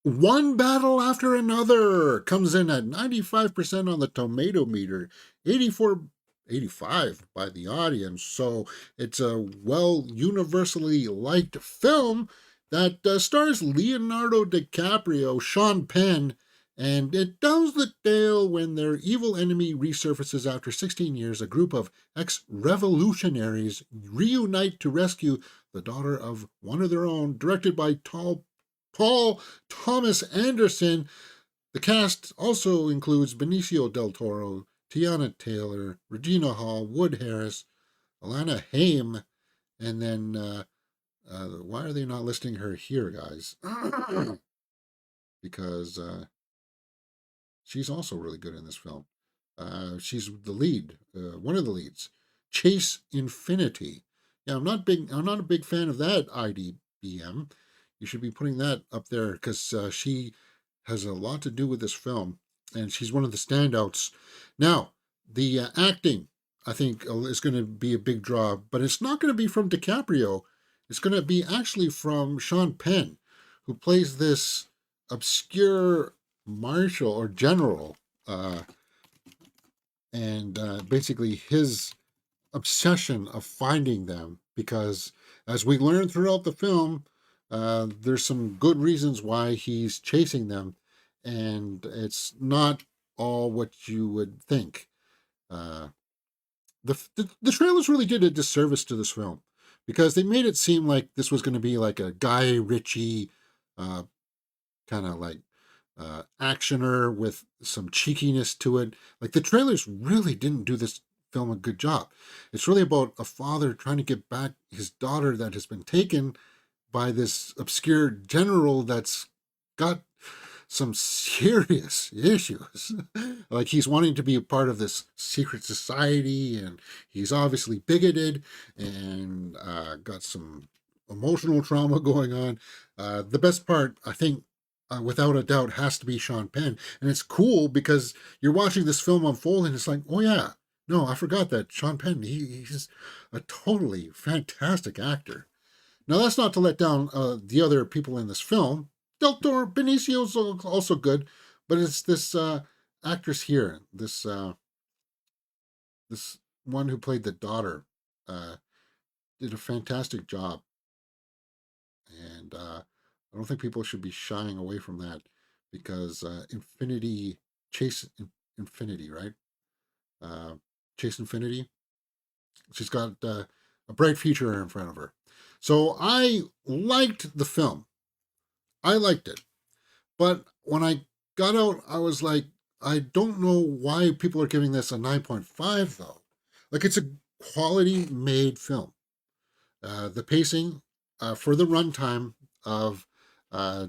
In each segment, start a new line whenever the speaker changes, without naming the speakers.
One Battle After Another comes in at 95% on the tomato meter, 85 by the audience. So it's a well universally liked film that stars Leonardo DiCaprio, Sean Penn, and it tells the tale when their evil enemy resurfaces after 16 years. A group of ex revolutionaries reunite to rescue the daughter of one of their own, directed by Paul Thomas Anderson. The cast also includes Benicio del Toro, Tiana Taylor, Regina Hall, Wood Harris, Alana Haim, and then why are they not listing her here, guys? Because she's also really good in this film. She's the lead, one of the leads. Chase Infinity. Yeah, I'm not a big fan of that IDBM. You should be putting that up there because she has a lot to do with this film, and she's one of the standouts. Now, the acting, I think, is going to be a big draw, but it's not going to be from DiCaprio. It's going to be actually from Sean Penn, who plays this obscure marshal or general, uh, and basically his obsession of finding them. Because as we learn throughout the film, there's some good reasons why he's chasing them, and it's not all what you would think. Uh, the trailers really did a disservice to this film because they made it seem like this was going to be like a Guy Ritchie uh, kind of like actioner with some cheekiness to it. Like the trailers really didn't do this film a good job. It's really about a father trying to get back his daughter that has been taken by this obscure general that's got some serious issues. Like he's wanting to be a part of this secret society, and he's obviously bigoted and got some emotional trauma going on. The best part, I think, without a doubt, has to be Sean Penn, and it's cool because you're watching this film unfold, and it's like, oh yeah, no, I forgot that Sean Penn. He's a totally fantastic actor. Now, that's not to let down the other people in this film. Del Toro, Benicio's also good, but it's this actress here, this one who played the daughter, uh, did a fantastic job, and I don't think people should be shying away from that because Chase Infinity, right? Uh, Chase Infinity. She's got a bright future in front of her. So I liked the film. I liked it. But when I got out, I was like, I don't know why people are giving this a 9.5 though. Like it's a quality made film. The pacing for the runtime of uh,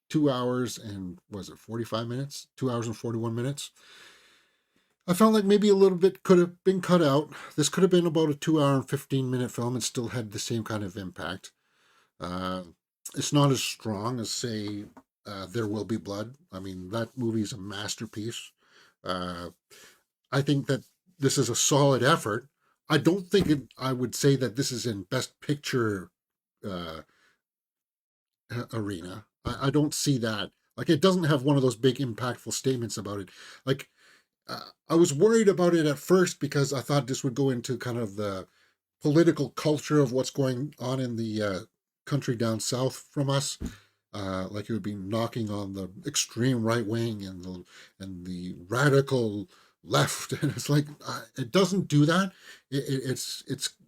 2 hours and was it 45 minutes? 2 hours and 41 minutes. I felt like maybe a little bit could have been cut out. This could have been about a 2 hour and 15-minute film and still had the same kind of impact. Uh, it's not as strong as, say, There Will Be Blood. I mean, that movie is a masterpiece. Uh, I think that this is a solid effort. I don't think I would say that this is in Best Picture uh, arena. I don't see that. Like, it doesn't have one of those big, impactful statements about it. Like, I was worried about it at first because I thought this would go into kind of the political culture of what's going on in the country down south from us. Like it would be knocking on the extreme right wing and the radical left, and it's like it doesn't do that. It's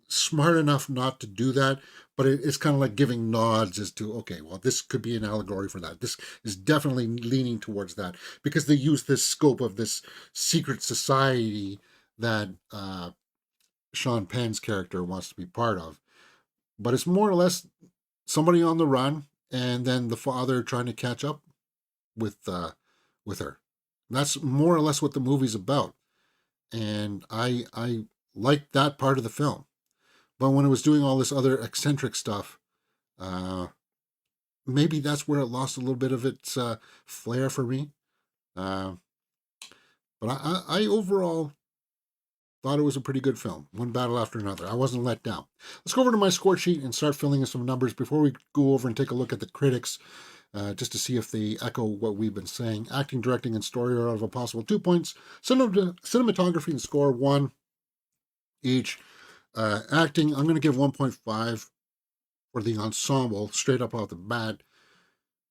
smart enough not to do that, but it's kind of like giving nods as to okay, well, this could be an allegory for that. This is definitely leaning towards that because they use this scope of this secret society that Sean Penn's character wants to be part of. But it's more or less somebody on the run, and then the father trying to catch up with her. That's more or less what the movie's about, and I liked that part of the film. But when it was doing all this other eccentric stuff, uh, maybe that's where it lost a little bit of its flair for me. Uh, but I overall thought it was a pretty good film, one battle after another. I wasn't let down. Let's go over to my score sheet and start filling in some numbers before we go over and take a look at the critics. just to see if they echo what we've been saying. Acting, directing, and story are out of a possible 2 points. Cinematography and score 1 each. Acting, I'm going to give 1.5 for the ensemble, straight up off the bat.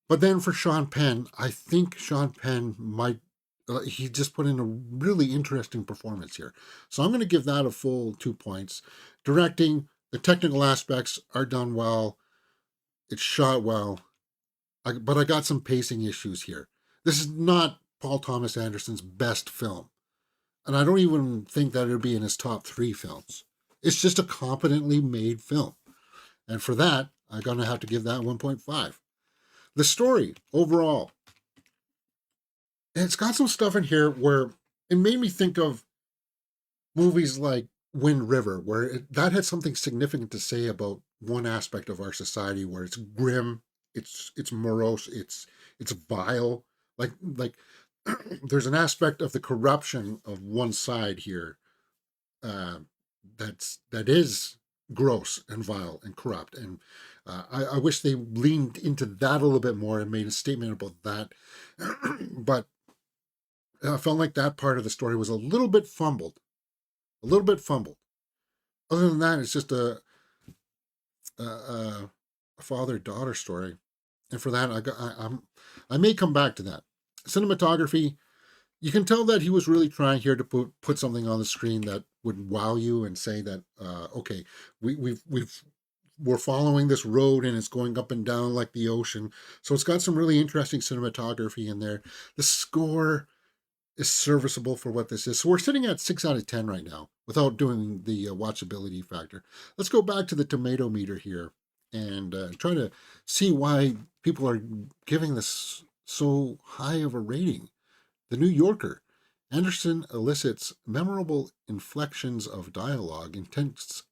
But then for Sean Penn, I think Sean Penn might. He just put in a really interesting performance here. So I'm going to give that a full 2 points. Directing, the technical aspects are done well. It's shot well. But I got some pacing issues here. This is not Paul Thomas Anderson's best film. And I don't even think that it would be in his top 3 films. It's just a competently made film. And for that, I'm going to have to give that 1.5. The story overall, it's got some stuff in here where it made me think of movies like Wind River, where that had something significant to say about one aspect of our society, where it's grim, it's morose, it's vile. Like there's an aspect of the corruption of one side here, uh, that is gross and vile and corrupt. And I wish they leaned into that a little bit more and made a statement about that. But I felt like that part of the story was a little bit fumbled. A little bit fumbled. Other than that, it's just a father daughter story, and for that, I may come back to that. Cinematography, you can tell that he was really trying here to put something on the screen that would wow you and say that okay, we're following this road and it's going up and down like the ocean. So it's got some really interesting cinematography in there. The score is serviceable for what this is. So we're sitting at 6 out of 10 right now without doing the watchability factor. Let's go back to the tomato meter here and try to see why people are giving this so high of a rating. The New Yorker. Anderson elicits memorable inflections of dialogue, intent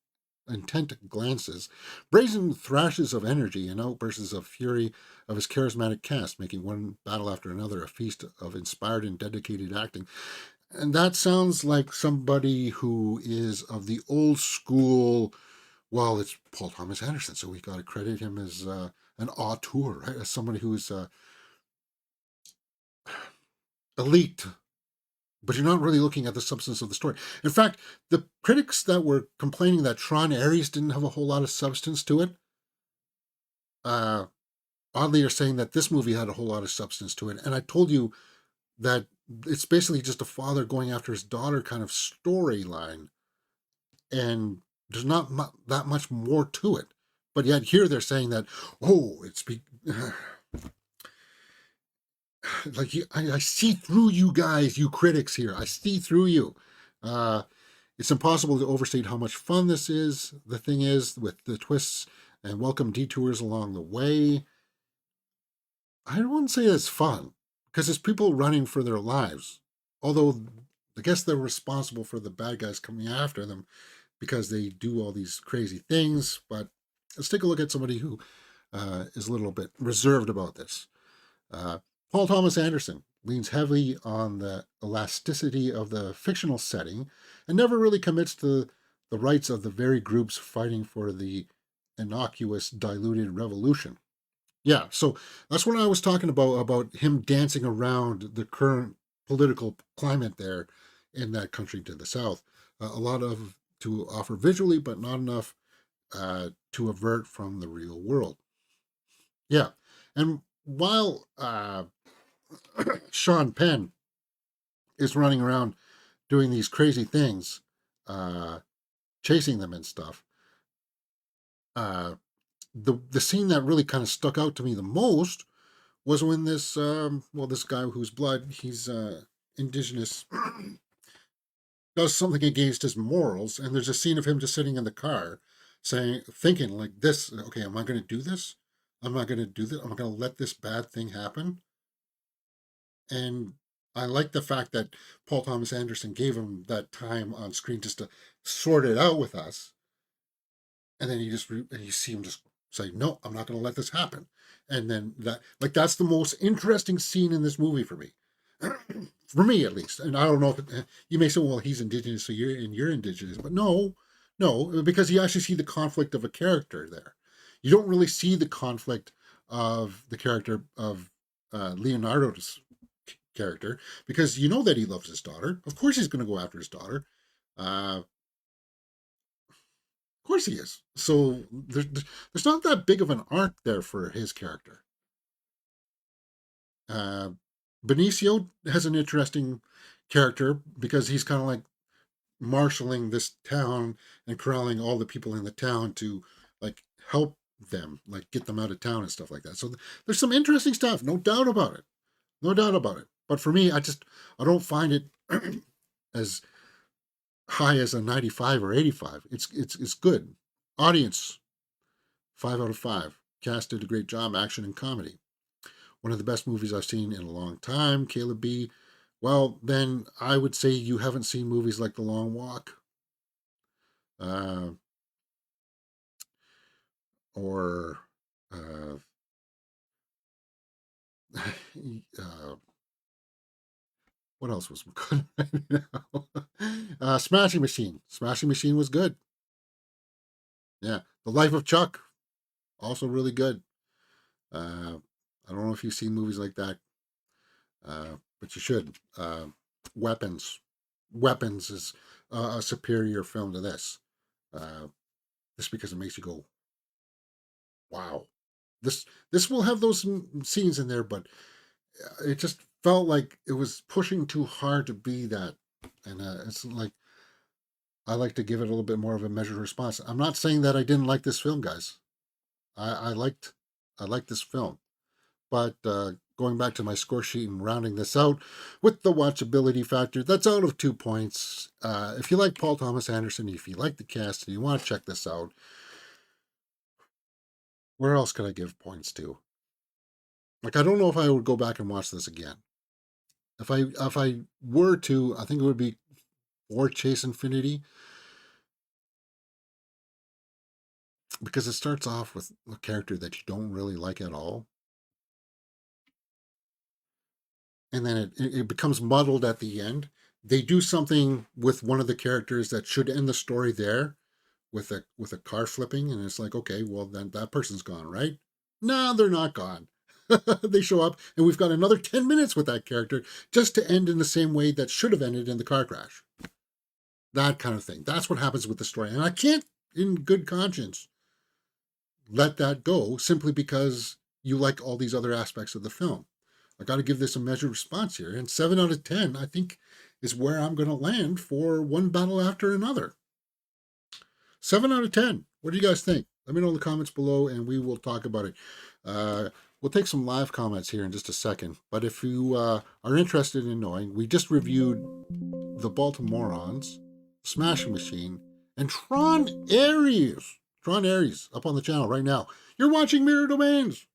glances, brazen thrashes of energy, and outbursts of fury of his charismatic cast, making one battle after another a feast of inspired and dedicated acting. And that sounds like somebody who is of the old school. Well, it's Paul Thomas Anderson, so we got to credit him as an auteur, right? As somebody who is elite, but you're not really looking at the substance of the story. In fact, the critics that were complaining that Tron Ares didn't have a whole lot of substance to it, uh, oddly are saying that this movie had a whole lot of substance to it. And I told you that it's basically just a father going after his daughter kind of storyline, and there's not that much more to it. But yet here they're saying that, oh, like I see through you guys, you critics here. I see through you. Uh, it's impossible to overstate how much fun this is. The thing is, with the twists and welcome detours along the way, I wouldn't say it's fun because it's people running for their lives. Although I guess they're responsible for the bad guys coming after them because they do all these crazy things. But let's take a look at somebody who is a little bit reserved about this. Uh, Paul Thomas Anderson leans heavily on the elasticity of the fictional setting and never really commits to the rights of the very groups fighting for the innocuous, diluted revolution. Yeah, so that's what I was talking about him dancing around the current political climate there in that country to the south. A lot of to offer visually, but not enough to avert from the real world. Yeah, and while Sean Penn is running around doing these crazy things, uh, chasing them and stuff, uh, the scene that really kind of stuck out to me the most was when this this guy whose blood he's indigenous does something against his morals, and there's a scene of him just sitting in the car saying thinking like this, okay, am I going to do this? I'm not going to do this. I'm not going to let this bad thing happen. And I like the fact that Paul Thomas Anderson gave him that time on screen just to sort it out with us, and then and you see him just say, "No, I'm not going to let this happen." And then that's the most interesting scene in this movie for me, for me at least. And I don't know if you may say, "Well, he's indigenous, so you're indigenous," but no, no, because you actually see the conflict of a character there. You don't really see the conflict of the character of Leonardo's character, because you know that he loves his daughter. Of course, he's going to go after his daughter. Of course, he is. So there's not that big of an arc there for his character. Uh, Benicio has an interesting character because he's kind of like marshaling this town and corralling all the people in the town to like help them, like get them out of town and stuff like that. So there's some interesting stuff, no doubt about it, no doubt about it. But for me, I don't find it as high as a 95 or 85. It's good. Audience 5 out of 5. Cast did a great job, action and comedy. One of the best movies I've seen in a long time. Caleb B. Well, then I would say you haven't seen movies like The Long Walk, uh, or uh, uh, what else was good right now? Smashing Machine. Smashing Machine was good. Yeah, The Life of Chuck, also really good. Uh, I don't know if you've seen movies like that, but you should. Weapons. Weapons is a superior film to this. Uh, just because it makes you go, wow. This will have those scenes in there, but it just felt like it was pushing too hard to be that. And it's like I like to give it a little bit more of a measured response. I'm not saying that I didn't like this film, guys. I liked this film, but going back to my score sheet and rounding this out with the watchability factor, that's out of 2 points. If you like Paul Thomas Anderson, if you like the cast, and you want to check this out, where else could I give points to? Like I don't know if I would go back and watch this again. If I were to, I think it would be for Chase Infinity, because it starts off with a character that you don't really like at all, and then it becomes muddled at the end. They do something with one of the characters that should end the story there, with a car flipping, and it's like, okay, well then that person's gone, right? No, they're not gone. They show up, and we've got another 10 minutes with that character just to end in the same way that should have ended in the car crash. That kind of thing. That's what happens with the story, and I can't, in good conscience, let that go simply because you like all these other aspects of the film. I got to give this a measured response here, and 7 out of 10, I think, is where I'm going to land for One Battle After Another. 7 out of 10. What do you guys think? Let me know in the comments below, and we will talk about it. We'll take some live comments here in just a second. But if you are interested in knowing, we just reviewed The Baltimoreans, Smashing Machine, and Tron Ares. Tron Ares up on the channel right now. You're watching Mirror Domains.